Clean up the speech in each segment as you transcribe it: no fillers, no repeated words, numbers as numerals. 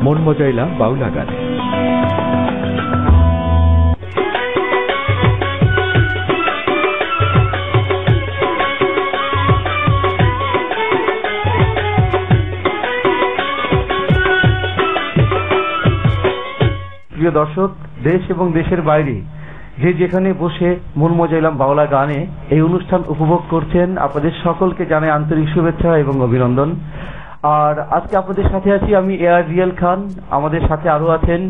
মন মজাইলা বাউলা গানে। প্রিয় দর্শক, দেশ এবং দেশের বাইরে যে যেখানে বসে মন মজাইলাম বাউলা গানে এই অনুষ্ঠান উপভোগ করছেন, আপনাদের সকলকে জানাই আন্তরিক শুভেচ্ছা এবং অভিনন্দন। আর আজকে আপনাদের সাথে আছি আমি এআর রিয়াল খান। আমাদের সাথে আরো আছেন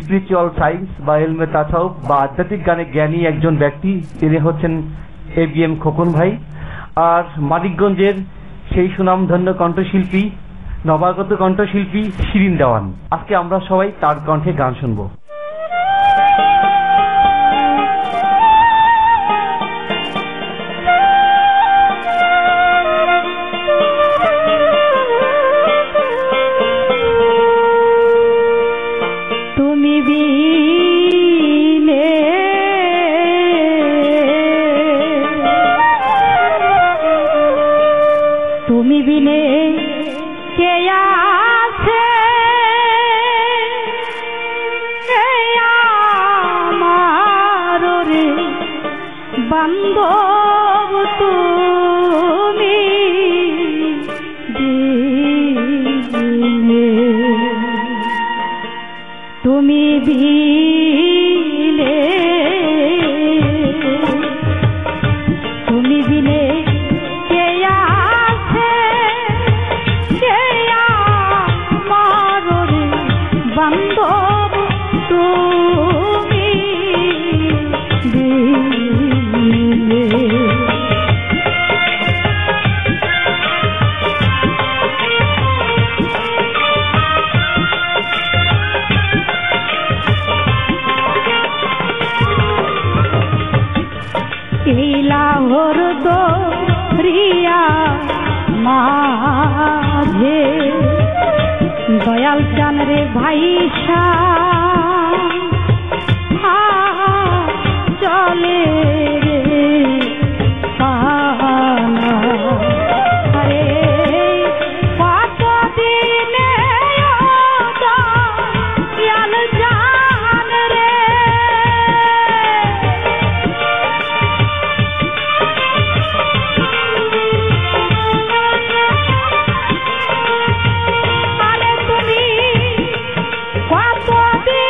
স্পিরিচুয়াল সায়েন্স বা এলমে তাসাউফ বা আধ্যাত্মিক গানে জ্ঞানী একজন ব্যক্তি, তিনি হচ্ছেন ABM খোকন ভাই। আর মানিকগঞ্জের সেই সুনামধন্য কণ্ঠশিল্পী, নবাগত কণ্ঠশিল্পী শিরিন দেওয়ান। আজকে আমরা সবাই তার কণ্ঠে গান শুনবো। তুমি বিনে কে আছে আমার রে বান্ধব, তুমি বিনে, তুমি বিনে, তুমি বিনে কে আছে কে আমার রে বান্ধব, তুমি বিনে। লাহোর দরিয়া মাঝে দয়াল চান রে ভাইসা চলে রে পানা, আরে কতদিনে দয়াল চান রে কতদিন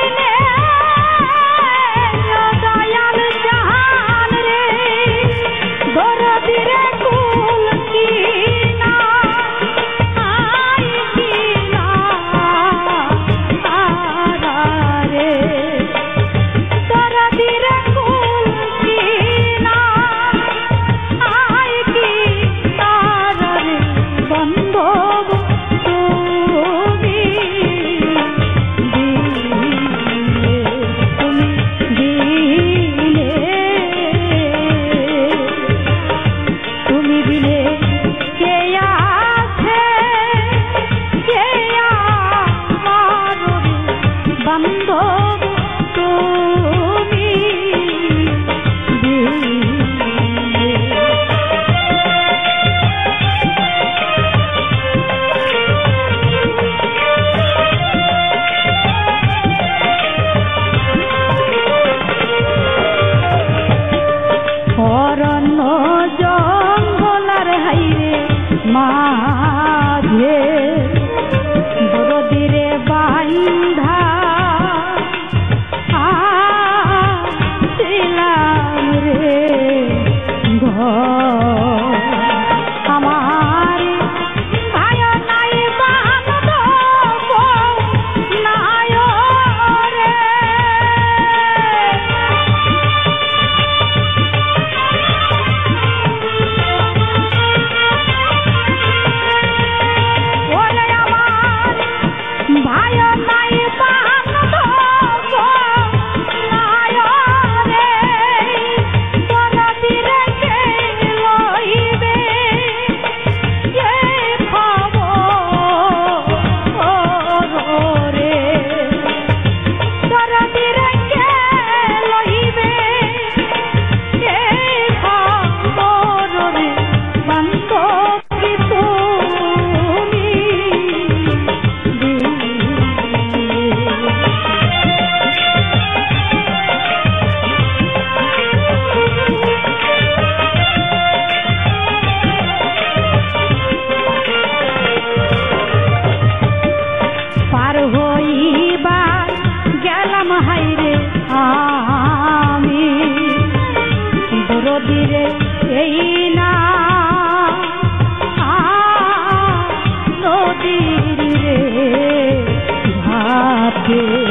রে